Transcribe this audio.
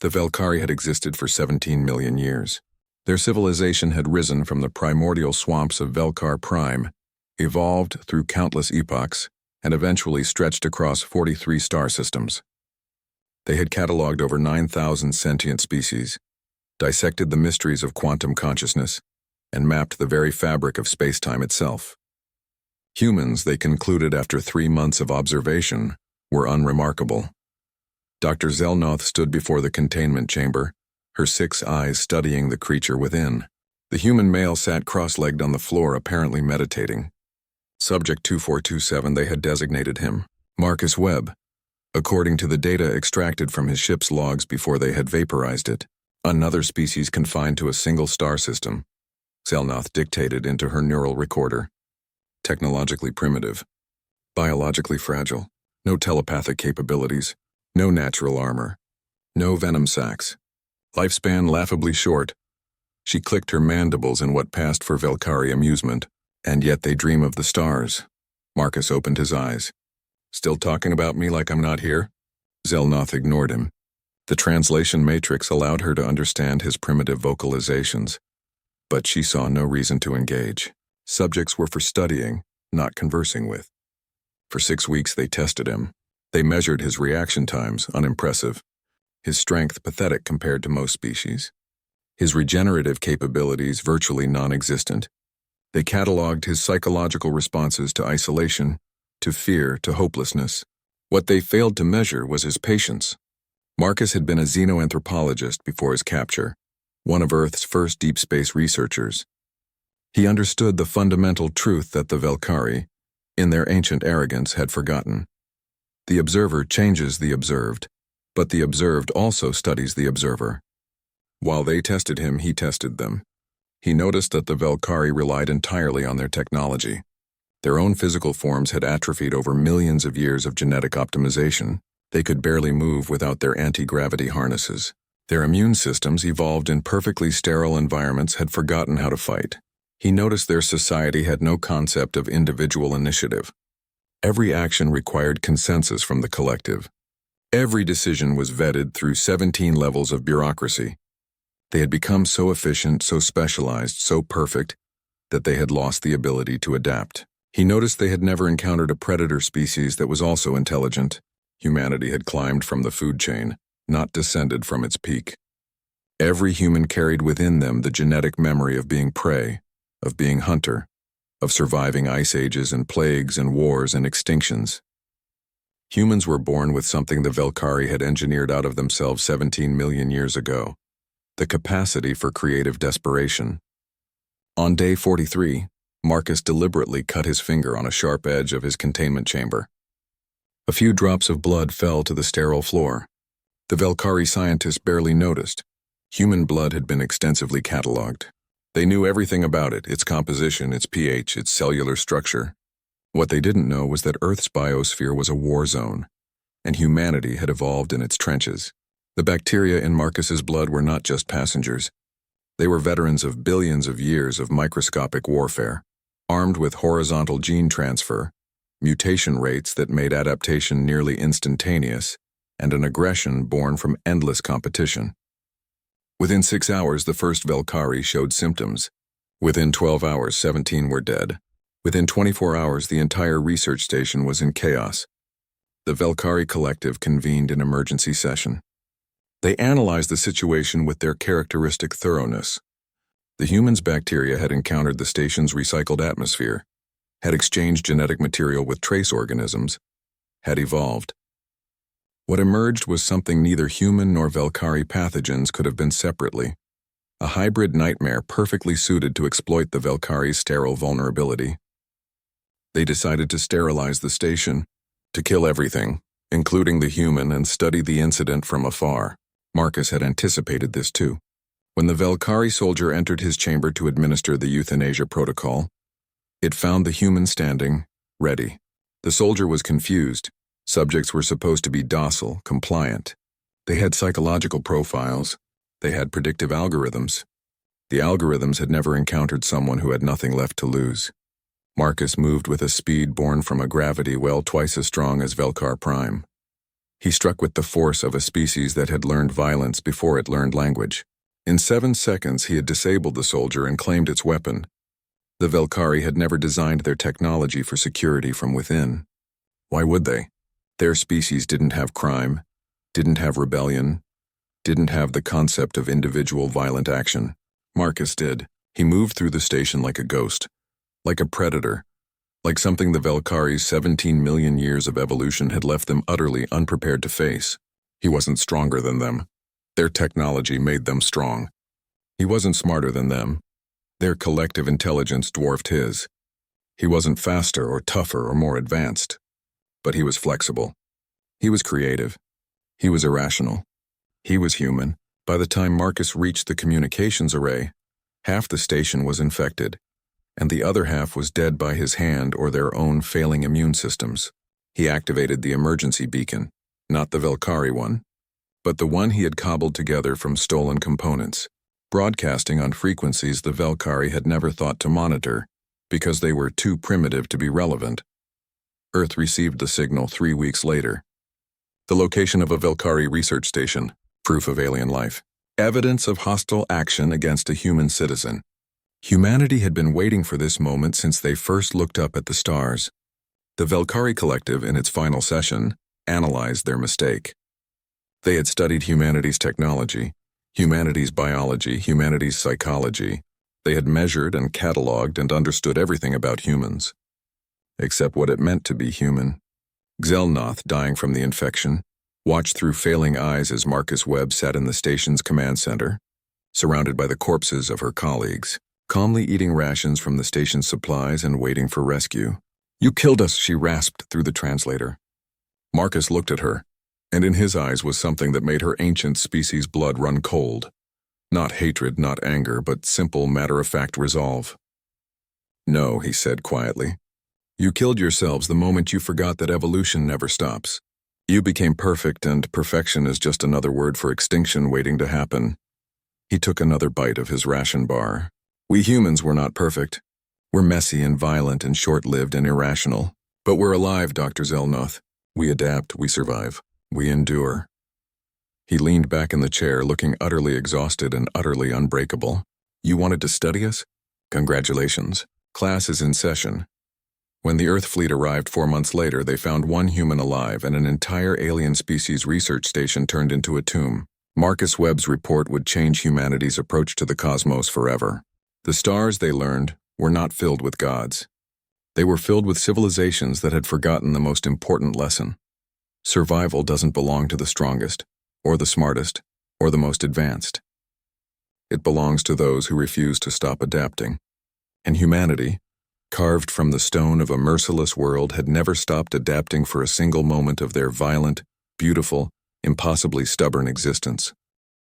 The Velkari had existed for 17 million years. Their civilization had risen from the primordial swamps of Velkar Prime, evolved through countless epochs, and eventually stretched across 43 star systems. They had cataloged over 9,000 sentient species, dissected the mysteries of quantum consciousness, and mapped the very fabric of space-time itself. Humans, they concluded after 3 months of observation, were unremarkable. Dr. Zelnoth stood before the containment chamber, her 6 eyes studying the creature within. The human male sat cross-legged on the floor, apparently meditating. Subject 2427, they had designated him Marcus Webb, according to the data extracted from his ship's logs before they had vaporized it. Another species confined to a single star system, Zelnoth dictated into her neural recorder. Technologically primitive, biologically fragile, no telepathic capabilities, no natural armor, no venom sacs, lifespan laughably short. She clicked her mandibles in what passed for Velkari amusement. And yet they dream of the stars. Marcus opened his eyes. Still talking about me like I'm not here? Zelnoth ignored him. The translation matrix allowed her to understand his primitive vocalizations, but she saw no reason to engage. Subjects were for studying, not conversing with. For 6 weeks they tested him. They measured his reaction times, unimpressive. His strength, pathetic compared to most species. His regenerative capabilities, virtually non-existent. They cataloged his psychological responses to isolation, to fear, to hopelessness. What they failed to measure was his patience. Marcus had been a xenoanthropologist before his capture, one of Earth's first deep space researchers. He understood the fundamental truth that the Velkari, in their ancient arrogance, had forgotten. The observer changes the observed, but the observed also studies the observer. While they tested him, he tested them. He noticed that the Velkari relied entirely on their technology. Their own physical forms had atrophied over millions of years of genetic optimization. They could barely move without their anti-gravity harnesses. Their immune systems, evolved in perfectly sterile environments, had forgotten how to fight. He noticed their society had no concept of individual initiative. Every action required consensus from the collective. Every decision was vetted through 17 levels of bureaucracy. They had become so efficient, so specialized, so perfect, that they had lost the ability to adapt. He noticed they had never encountered a predator species that was also intelligent. Humanity had climbed from the food chain, not descended from its peak. Every human carried within them the genetic memory of being prey, of being hunter, of surviving ice ages and plagues and wars and extinctions. Humans were born with something the Velkari had engineered out of themselves 17 million years ago. The capacity for creative desperation. On day 43, Marcus deliberately cut his finger on a sharp edge of his containment chamber. A few drops of blood fell to the sterile floor. The Velkari scientists barely noticed. Human blood had been extensively catalogued. They knew everything about it, its composition, its pH, its cellular structure. What they didn't know was that Earth's biosphere was a war zone, and humanity had evolved in its trenches. The bacteria in Marcus's blood were not just passengers. They were veterans of billions of years of microscopic warfare, armed with horizontal gene transfer, mutation rates that made adaptation nearly instantaneous, and an aggression born from endless competition. Within 6 hours, the first Velkari showed symptoms. Within 12 hours, 17 were dead. Within 24 hours, the entire research station was in chaos. The Velkari collective convened an emergency session. They analyzed the situation with their characteristic thoroughness. The humans' bacteria had encountered the station's recycled atmosphere, had exchanged genetic material with trace organisms, had evolved. What emerged was something neither human nor Velkari pathogens could have been separately. A hybrid nightmare perfectly suited to exploit the Velkari's sterile vulnerability. They decided to sterilize the station, to kill everything, including the human, and study the incident from afar. Marcus had anticipated this too. When the Velkari soldier entered his chamber to administer the euthanasia protocol, it found the human standing, ready. The soldier was confused. Subjects were supposed to be docile, compliant. They had psychological profiles. They had predictive algorithms. The algorithms had never encountered someone who had nothing left to lose. Marcus moved with a speed born from a gravity well twice as strong as Velkar Prime. He struck with the force of a species that had learned violence before it learned language. In 7 seconds, he had disabled the soldier and claimed its weapon. The Velkari had never designed their technology for security from within. Why would they? Their species didn't have crime, didn't have rebellion, didn't have the concept of individual violent action. Marcus did. He moved through the station like a ghost, like a predator, like something the Velkari's 17 million years of evolution had left them utterly unprepared to face. He wasn't stronger than them. Their technology made them strong. He wasn't smarter than them. Their collective intelligence dwarfed his. He wasn't faster or tougher or more advanced. But he was flexible. He was creative. He was irrational. He was human. By the time Marcus reached the communications array, half the station was infected, and the other half was dead by his hand or their own failing immune systems. He activated the emergency beacon, not the Velkari one, but the one he had cobbled together from stolen components, broadcasting on frequencies the Velkari had never thought to monitor because they were too primitive to be relevant. Earth received the signal 3 weeks later. The location of a Velkari research station, proof of alien life, evidence of hostile action against a human citizen. Humanity had been waiting for this moment since they first looked up at the stars. The Velkari Collective, in its final session, analyzed their mistake. They had studied humanity's technology, humanity's biology, humanity's psychology. They had measured and cataloged and understood everything about humans, except what it meant to be human. Xelnoth, dying from the infection, watched through failing eyes as Marcus Webb sat in the station's command center, surrounded by the corpses of her colleagues, calmly eating rations from the station's supplies and waiting for rescue. "You killed us," she rasped through the translator. Marcus looked at her, and in his eyes was something that made her ancient species' blood run cold. Not hatred, not anger, but simple, matter-of-fact resolve. "No," he said quietly. "You killed yourselves the moment you forgot that evolution never stops. You became perfect, and perfection is just another word for extinction waiting to happen." He took another bite of his ration bar. "We humans were not perfect. We're messy and violent and short-lived and irrational. But we're alive, Dr. Xelnoth. We adapt, we survive, we endure." He leaned back in the chair, looking utterly exhausted and utterly unbreakable. "You wanted to study us? Congratulations. Class is in session." When the Earth fleet arrived 4 months later, they found one human alive and an entire alien species research station turned into a tomb. Marcus Webb's report would change humanity's approach to the cosmos forever. The stars, they learned, were not filled with gods. They were filled with civilizations that had forgotten the most important lesson. Survival doesn't belong to the strongest, or the smartest, or the most advanced. It belongs to those who refuse to stop adapting. And humanity, carved from the stone of a merciless world, had never stopped adapting for a single moment of their violent, beautiful, impossibly stubborn existence.